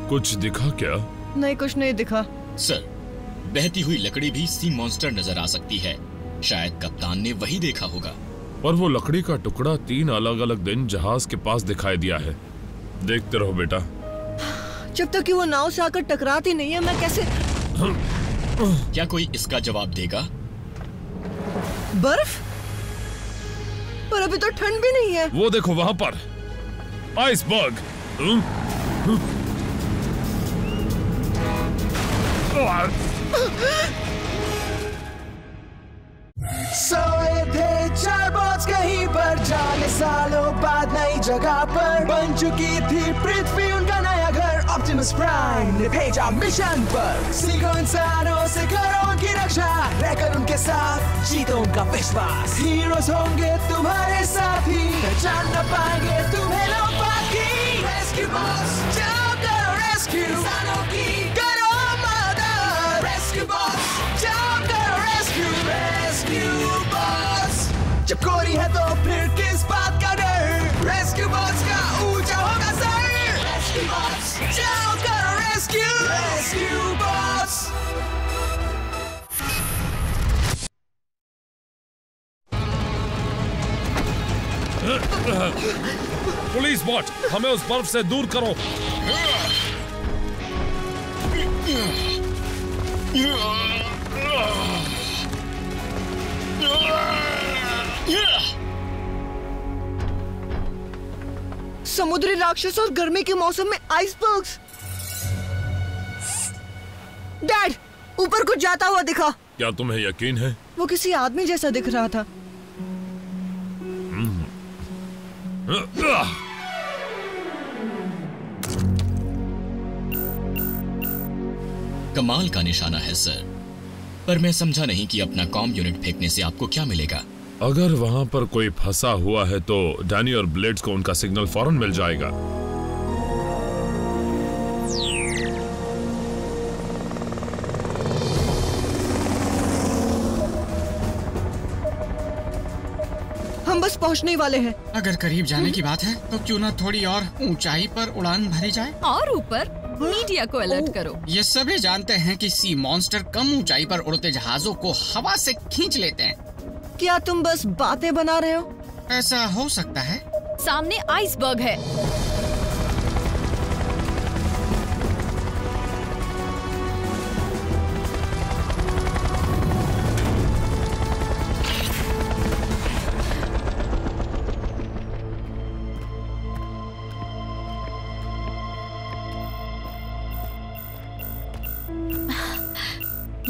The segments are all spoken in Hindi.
कुछ दिखा क्या? नहीं, कुछ नहीं दिखा। सर, बहती हुई लकड़ी भी सी मॉन्स्टर नजर आ सकती है। शायद कप्तान ने वही देखा होगा। पर वो लकड़ी का टुकड़ा 3 अलग अलग दिन जहाज के पास दिखाई दिया है। देखते रहो बेटा। जब तक कि वो नाव से आकर टकराती नहीं है, मैं कैसे? क्या कोई इसका जवाब देगा? बर्फ? पर अभी तो ठंड भी नहीं है। वो देखो वहां पर आइसबर्ग। सोए थे 4 बॉट्स कहीं पर, जाने सालों बाद नई जगह पर बन चुकी थी पृथ्वी उनका नया घर। ऑप्टिमस प्राइम ने भेजा मिशन पर, सीखो इंसानों से करो उनकी रक्षा, रहकर उनके साथ जीतो उनका विश्वास। हीरोज होंगे तुम्हारे साथी, पहचान न पाएंगे तुम्हें लोग बाकी। रेस्क्यू बॉस, जाओ करो रेस्क्यू इंसानों की, करो मदद। रेस्क्यू बॉस, जाओ करो रेस्क्यू। रेस्क्यू बॉस, जब कोरी है तो फिर किस बात का डर? रेस्क्यू बॉस का ऊंचा होगा सर। रेस्क्यू बॉस, जाओ करो rescue. Rescue boss. Police bot, हमें उस बर्फ से दूर करो। समुद्री राक्षस और गर्मी के मौसम में आइसबर्ग्स। डैड, ऊपर कुछ जाता हुआ दिखा। क्या तुम्हें यकीन है? वो किसी आदमी जैसा दिख रहा था। कमाल का निशाना है सर, पर मैं समझा नहीं कि अपना कॉम यूनिट फेंकने से आपको क्या मिलेगा। अगर वहां पर कोई फंसा हुआ है तो डैनी और ब्लेड्स को उनका सिग्नल फौरन मिल जाएगा। हम बस पहुंचने वाले हैं। अगर करीब जाने की बात है तो क्यों ना थोड़ी और ऊंचाई पर उड़ान भरी जाए। और ऊपर मीडिया को अलर्ट करो। ये सभी जानते हैं कि सी मॉन्स्टर कम ऊंचाई पर उड़ते जहाजों को हवा से खींच लेते हैं। क्या तुम बस बातें बना रहे हो? ऐसा हो सकता है। सामने आइसबर्ग है।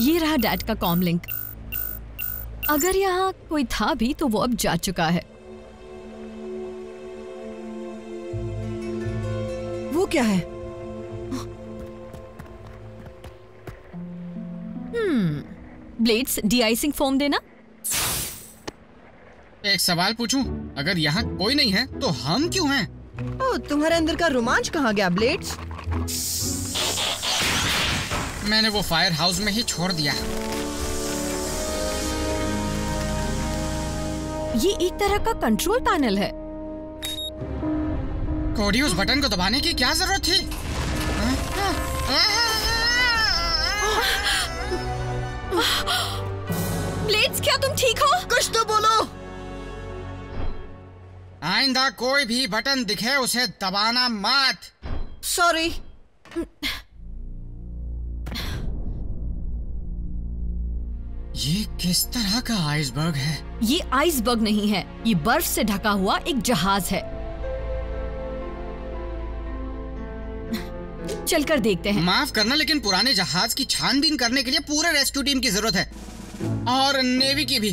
ये रहा डैड का कॉम लिंक। अगर यहाँ कोई था भी तो वो अब जा चुका है। वो क्या है? ब्लेड्स, डी-आइसिंग फोम देना। एक सवाल पूछूं? अगर यहाँ कोई नहीं है तो हम क्यों हैं? ओह, तुम्हारे अंदर का रोमांच कहाँ गया ब्लेड्स? मैंने वो फायर हाउस में ही छोड़ दिया। ये एक तरह का कंट्रोल पैनल है। कोडी, उस बटन को दबाने की क्या जरूरत थी? ब्लेड्स, क्या तुम ठीक हो? कुछ तो बोलो। आइंदा कोई भी बटन दिखे उसे दबाना मत। सॉरी। ये किस तरह का आइसबर्ग है? ये आइसबर्ग नहीं है, ये बर्फ से ढका हुआ एक जहाज है। चलकर देखते हैं। माफ करना, लेकिन पुराने जहाज की छानबीन करने के लिए पूरे रेस्क्यू टीम की जरूरत है और नेवी की भी।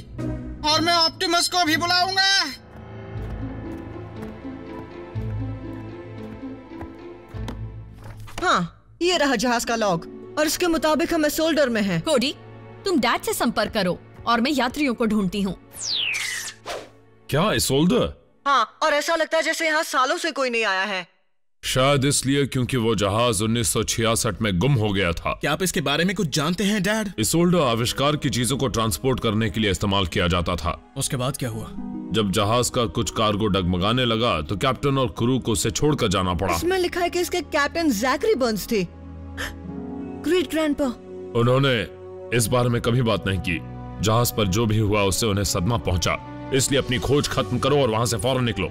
और मैं ऑप्टिमस को भी बुलाऊंगा। हाँ, ये रहा जहाज का लॉग और इसके मुताबिक हम एसोल्डर में हैं। कोडी, तुम डैड से संपर्क करो और मैं यात्रियों को ढूंढती हूँ। क्या एसोल्डर? हाँ, और ऐसा लगता है जैसे यहाँ सालों से कोई नहीं आया है। शायद इसलिए क्योंकि वो जहाज 1966 में गुम हो गया था। क्या आप इसके बारे में कुछ जानते हैं डैड? इसोल्डो आविष्कार की चीजों को ट्रांसपोर्ट करने के लिए इस्तेमाल किया जाता था। उसके बाद क्या हुआ? जब जहाज का कुछ कार्गो डगमगाने लगा तो कैप्टन और क्रू को उसे छोड़कर जाना पड़ा। इसमें लिखा है कि इसके कैप्टन जैकरी बर्न्स थे। Great grandpa. उन्होंने इस बारे में कभी बात नहीं की। जहाज पर जो भी हुआ उससे उन्हें सदमा पहुंचा, इसलिए अपनी खोज खत्म करो और वहां से फौरन निकलो।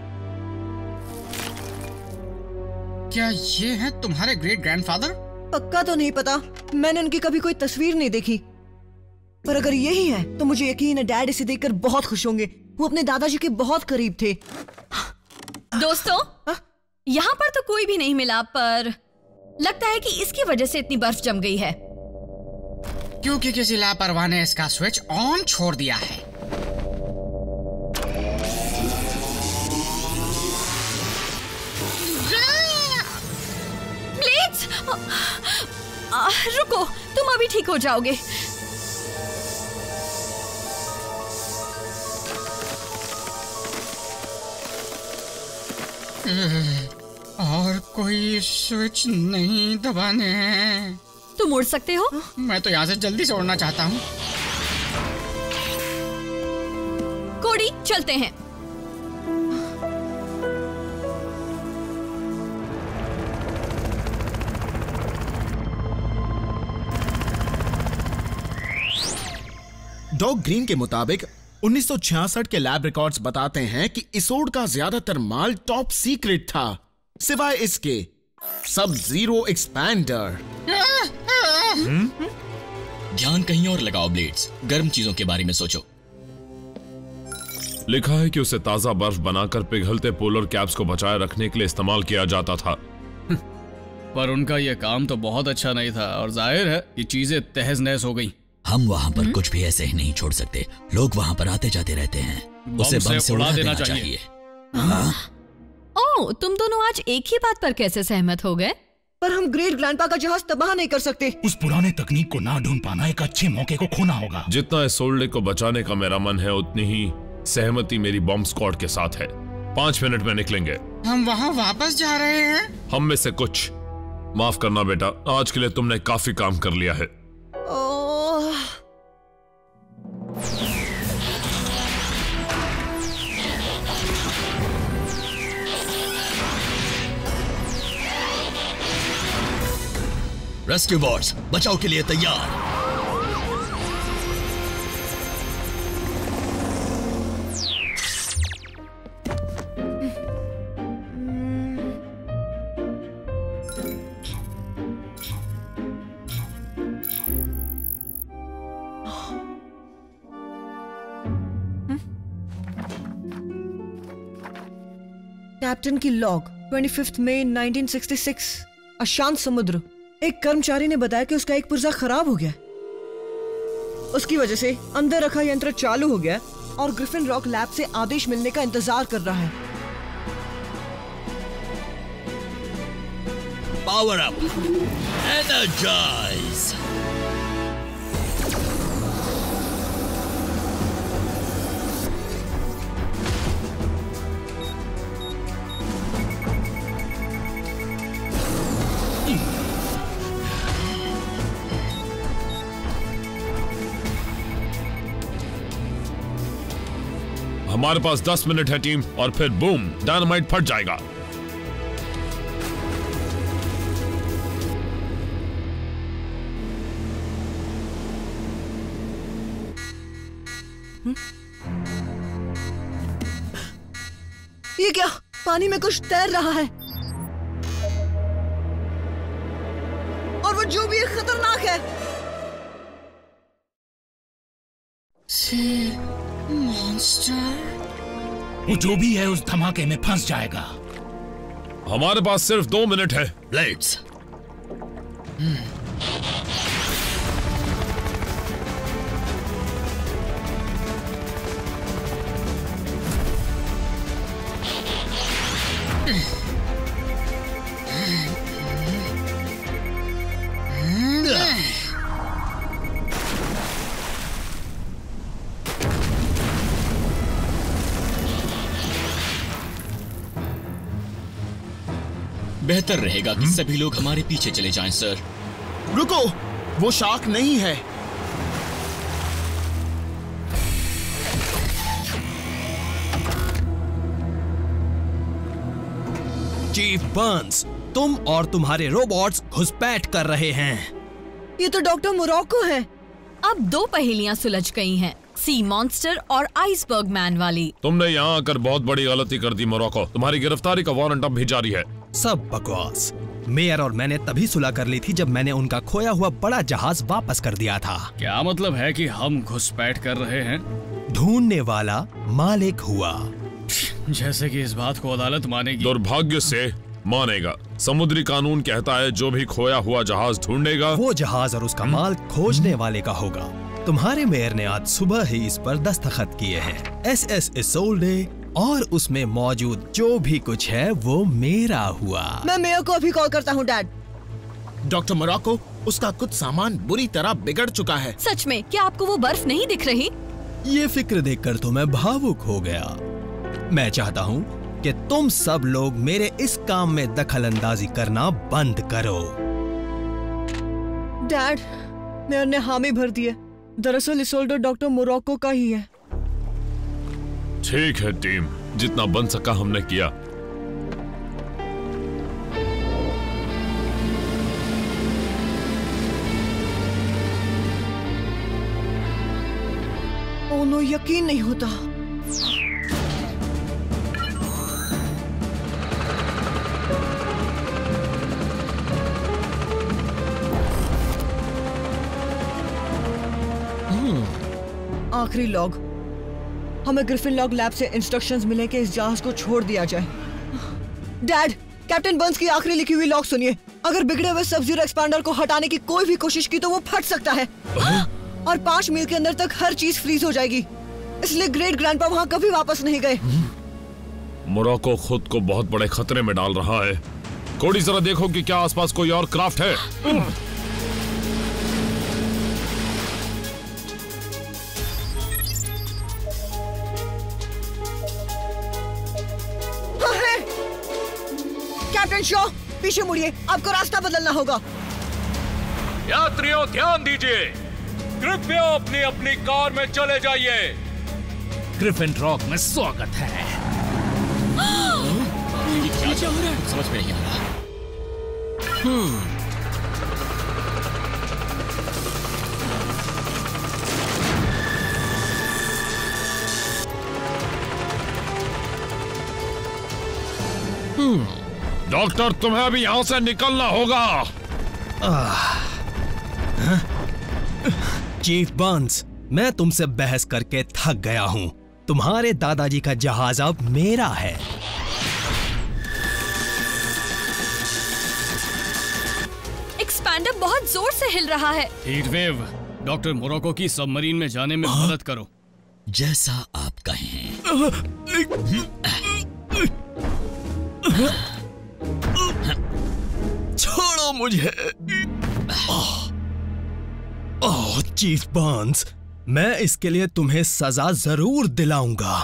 क्या ये है तुम्हारे ग्रेट ग्रैंडफादर? पक्का तो नहीं पता, मैंने उनकी कभी कोई तस्वीर नहीं देखी, पर अगर यही है तो मुझे यकीन है डैड इसे देखकर बहुत खुश होंगे। वो अपने दादाजी के बहुत करीब थे। दोस्तों, यहाँ पर तो कोई भी नहीं मिला, पर लगता है कि इसकी वजह से इतनी बर्फ जम गई है। क्योंकि किसी लापरवाह ने इसका स्विच ऑन छोड़ दिया है। ब्लेड्स! रुको, तुम अभी ठीक हो जाओगे। और कोई स्विच नहीं दबाने हैं। तुम उड़ सकते हो? मैं तो यहाँ से जल्दी से उड़ना चाहता हूँ। कोडी, चलते हैं। डॉग ग्रीन के मुताबिक 1966 के लैब रिकॉर्ड्स बताते हैं कि इसोड का ज्यादातर माल टॉप सीक्रेट था, सिवाय इसके सब जीरो एक्सपैंडर। ध्यान कहीं और लगाओ ब्लेड्स, गर्म चीजों के बारे में सोचो। लिखा है कि उसे ताजा बर्फ बनाकर पिघलते पोलर कैप्स को बचाए रखने के लिए इस्तेमाल किया जाता था। पर उनका यह काम तो बहुत अच्छा नहीं था और जाहिर है कि चीजें तहस नहस हो गई। हम वहाँ पर कुछ भी ऐसे ही नहीं छोड़ सकते। लोग वहाँ पर आते जाते रहते हैं। उसे बम से उड़ा देना चाहिए। ओह, तुम दोनों आज एक ही बात पर कैसे सहमत हो गए? पर हम ग्रेट ग्रैंडपा का जहाज तबाह नहीं कर सकते। उस पुराने तकनीक को ना ढूंढ पाना एक अच्छे मौके को खोना होगा। जितना इसोल्डे को बचाने का मेरा मन है, उतनी ही सहमति मेरी बॉम्ब स्क्वाड के साथ है। 5 मिनट में निकलेंगे। हम वहाँ वापस जा रहे हैं? हम में से कुछ। माफ करना बेटा, आज के लिए तुमने काफी काम कर लिया है। रेस्क्यू बॉट्स बचाव के लिए तैयार। कैप्टन की लॉग 25 मई 1966। अशांत समुद्र। एक कर्मचारी ने बताया कि उसका एक पुर्जा खराब हो गया। उसकी वजह से अंदर रखा यंत्र चालू हो गया और ग्रिफिन रॉक लैब से आदेश मिलने का इंतजार कर रहा है। Power up, energise. हमारे पास 10 मिनट है टीम, और फिर बूम, डायनामाइट फट जाएगा। ये क्या? पानी में कुछ तैर रहा है और वो जो भी है खतरनाक है। मॉन्स्टर। वो जो भी है उस धमाके में फंस जाएगा। हमारे पास सिर्फ 2 मिनट है। ब्लेड्स। बेहतर रहेगा कि सभी लोग हमारे पीछे चले जाएं, सर। रुको, वो शार्क नहीं है। चीफ बर्न्स, तुम और तुम्हारे रोबोट्स घुसपैठ कर रहे हैं। ये तो डॉक्टर मोरक्को है। अब दो पहेलियां सुलझ गई हैं, सी मॉन्स्टर और आइसबर्ग मैन वाली। तुमने यहाँ आकर बहुत बड़ी गलती कर दी मोरक्को। तुम्हारी गिरफ्तारी का वारंट अब भी जारी है। सब बकवास। मेयर और मैंने तभी सुलह कर ली थी जब मैंने उनका खोया हुआ बड़ा जहाज वापस कर दिया था। क्या मतलब है कि हम घुसपैठ कर रहे हैं? ढूंढने वाला मालिक हुआ। जैसे कि इस बात को अदालत मानेगी। दुर्भाग्य से मानेगा। समुद्री कानून कहता है जो भी खोया हुआ जहाज ढूंढेगा, वो जहाज और उसका माल खोजने वाले का होगा। तुम्हारे मेयर ने आज सुबह ही इस पर दस्तखत किए हैं। SS इसोल्डे और उसमें मौजूद जो भी कुछ है वो मेरा हुआ। मैं मेयर को अभी कॉल करता हूँ, डैड। डॉक्टर मोरक्को, उसका कुछ सामान बुरी तरह बिगड़ चुका है। सच में? क्या आपको वो बर्फ नहीं दिख रही? ये फिक्र देखकर तो मैं भावुक हो गया। मैं चाहता हूँ कि तुम सब लोग मेरे इस काम में दखल अंदाजी करना बंद करो। डैड, मेयर ने हामी भर दी है। दरअसल इसोल्डो डॉक्टर मोरक्को का ही है। ठीक है टीम, जितना बन सका हमने किया। ओह नो, यकीन नहीं होता। आखिरी लॉग। हमें ग्रिफिन लॉग लैब से इंस्ट्रक्शंस मिले कि इस जहाज को छोड़ दिया जाए। डैड, कैप्टन बर्न्स की आखिरी लिखी हुई लॉग सुनिए। अगर बिगड़े हुए सब जीरो एक्सपांडर को हटाने की कोई भी कोशिश की तो वो फट सकता है और 5 मील के अंदर तक हर चीज फ्रीज हो जाएगी। इसलिए ग्रेट ग्रैंडपा वहां कभी वापस नहीं गए। मोरक्को खुद को बहुत बड़े खतरे में डाल रहा है। कोडी, जरा देखो कि क्या आसपास कोई और क्राफ्ट है। कैप्टन शॉ, पीछे मुड़िए, आपको रास्ता बदलना होगा। यात्रियों ध्यान दीजिए, कृपया अपनी अपनी कार में चले जाइए। ग्रिफिन रॉक में स्वागत है। क्या चल रहा है? समझ में नहीं आ रहा। डॉक्टर, तुम्हें अभी यहाँ से निकलना होगा। चीफ बर्न्स, मैं तुमसे बहस करके थक गया हूँ। तुम्हारे दादाजी का जहाज अब मेरा है। एक्सपैंडर बहुत जोर से हिल रहा है। हीटवेव, डॉक्टर मोरक्को की सबमरीन में जाने में मदद करो। जैसा आप कहें। छोड़ो मुझे। ओह चीफ बर्न्स, मैं इसके लिए तुम्हें सजा जरूर दिलाऊंगा।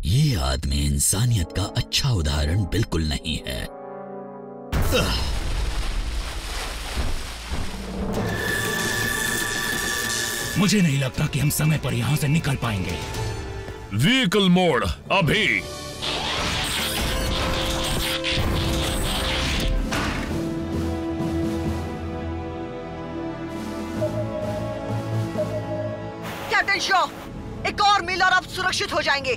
ये आदमी इंसानियत का अच्छा उदाहरण बिल्कुल नहीं है। मुझे नहीं लगता कि हम समय पर यहाँ से निकल पाएंगे। व्हीकल मोड अभी। कैप्टन शॉ, एक और मील और आप सुरक्षित हो जाएंगे।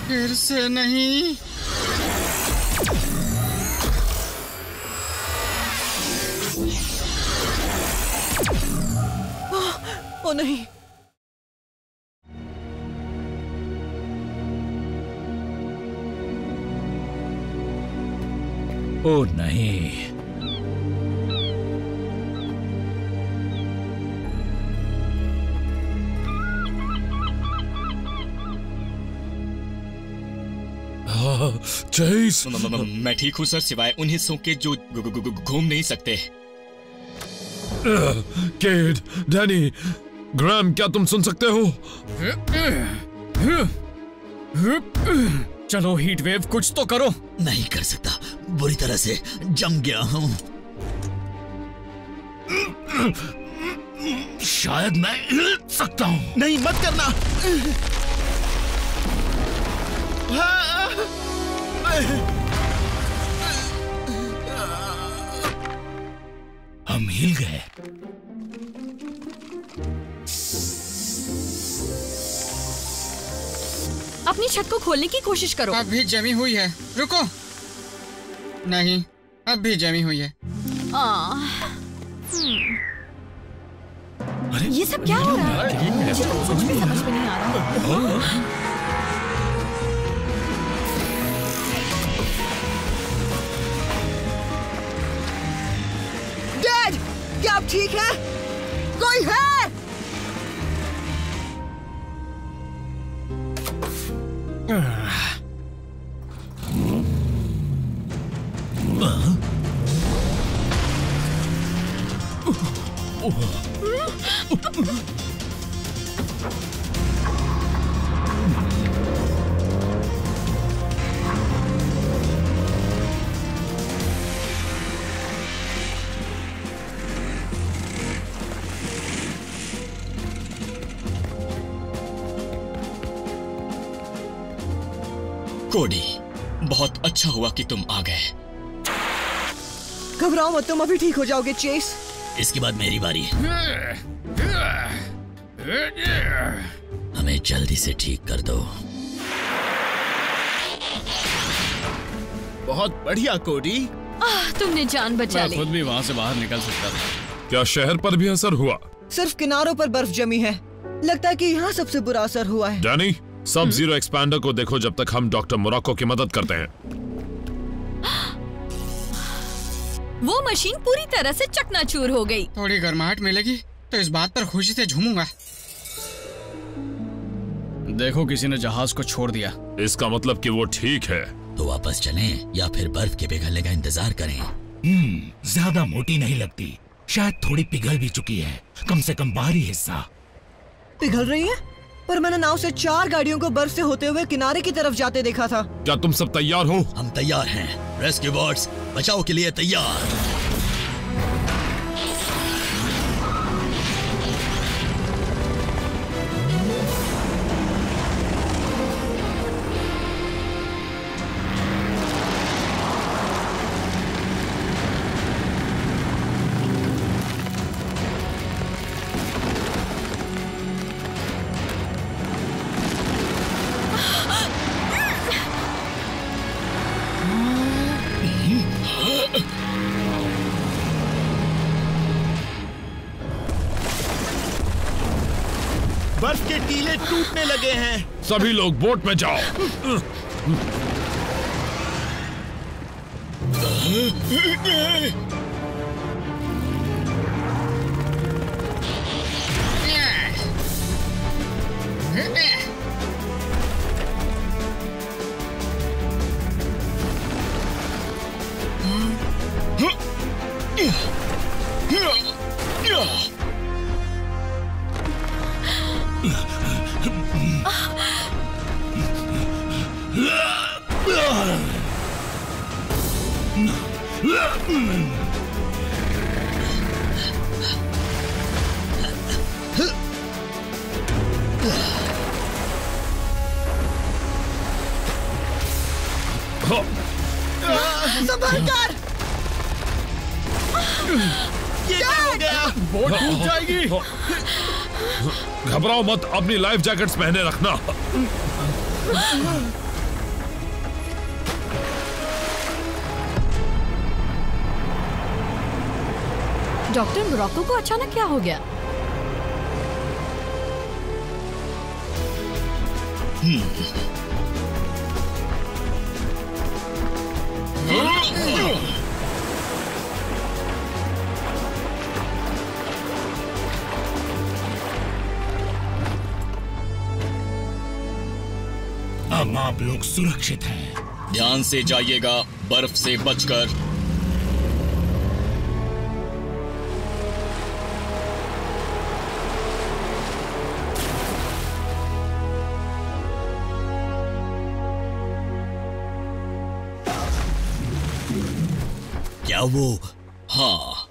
फिर से नहीं। ओ नहीं। ओ नहीं। चेस, मैं ठीक हूँ सर, सिवाय उन हिस्सों के जो घूम नहीं सकते। केड, डैनी, ग्राम, क्या तुम सुन सकते हो? चलो हीट वेव, कुछ तो करो। नहीं कर सकता, बुरी तरह से जम गया हूं। शायद मैं हिल सकता हूं। नहीं, मत करना। हम हिल गए। अपनी छत को खोलने की कोशिश करो। अब भी जमी हुई है, रुको। नहीं, अब भी जमी हुई है। ये सब क्या हो रहा है? मुझे तो कुछ भी समझ में नहीं आ रहा। डैड, क्या आप ठीक हैं? कोई है? कोडी, बहुत अच्छा हुआ कि तुम आ गए। घबराओ मत, तुम अभी ठीक हो जाओगे चेस। इसके बाद मेरी बारी। हमें जल्दी से ठीक कर दो। बहुत बढ़िया कोडी। तुमने जान बचा ली। मैं खुद भी वहाँ से बाहर निकल सकता था। क्या शहर पर भी असर हुआ? सिर्फ किनारों पर बर्फ जमी है। लगता है कि यहाँ सबसे बुरा असर हुआ है। डैनी, सब जीरो एक्सपैंडर को देखो जब तक हम डॉक्टर मोराको की मदद करते हैं। वो मशीन पूरी तरह से चकनाचूर हो गई। थोड़ी गर्माहट मिलेगी तो इस बात पर खुशी से झूमूंगा। देखो, किसी ने जहाज को छोड़ दिया। इसका मतलब कि वो ठीक है। तो वापस चलें या फिर बर्फ के पिघलने का इंतजार करें? ज्यादा मोटी नहीं लगती, शायद थोड़ी पिघल भी चुकी है, कम से कम बाहरी हिस्सा। पिघल रही है? पर मैंने नाव से 4 गाड़ियों को बर्फ से होते हुए किनारे की तरफ जाते देखा था। क्या तुम सब तैयार हो? हम तैयार हैं। रेस्क्यू बोट्स बचाव के लिए तैयार। बर्फ के टीले टूटने लगे हैं। सभी लोग बोट में जाओ। संभलकर! ये क्या हो गया? बोट टूट जाएगी। घबराओ मत, अपनी लाइफ जैकेट्स पहने रखना। डॉक्टर मोराको को अचानक क्या हो गया? अब आप लोग सुरक्षित हैं। ध्यान से जाइएगा, बर्फ से बचकर। क्या वो? हाँ।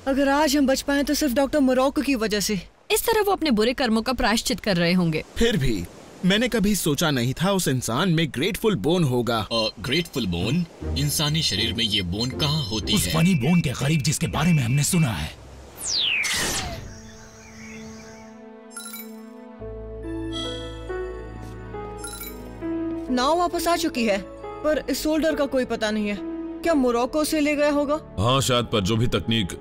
अगर आज हम बच पाए तो सिर्फ डॉक्टर मोरक्को की वजह से। इस तरह वो अपने बुरे कर्मों का प्रायश्चित कर रहे होंगे। फिर भी मैंने कभी सोचा नहीं था उस इंसान में ग्रेटफुल बोन होगा। Grateful bone? इंसानी शरीर में ये बोन कहाँ होती है? उस फनी बोन के करीब जिसके बारे में हमने सुना है। नाव वापस आ चुकी है, पर इस सोल्डर का कोई पता नहीं है। क्या मोरक्को से ले गया होगा? हाँ शायद, पर जो भी तकनीक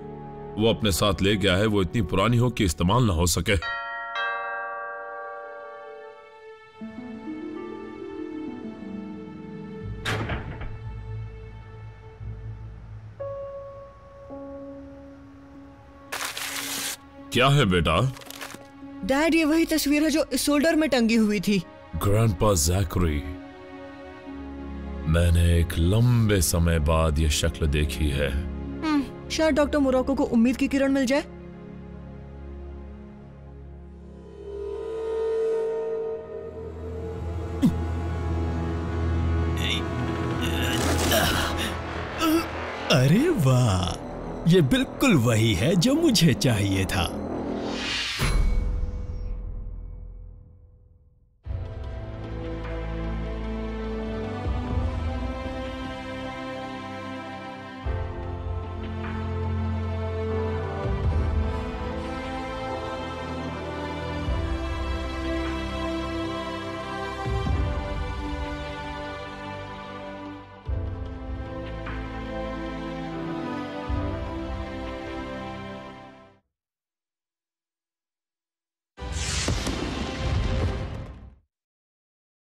वो अपने साथ ले गया है वो इतनी पुरानी हो कि इस्तेमाल ना हो सके। क्या है बेटा? डैड, ये वही तस्वीर है जो इस सोल्डर में टंगी हुई थी। ग्रैंडपा ज़ैकरी, मैंने एक लंबे समय बाद ये शक्ल देखी है। शायद डॉक्टर मोरक्को को उम्मीद की किरण मिल जाए। अरे वाह, ये बिल्कुल वही है जो मुझे चाहिए था।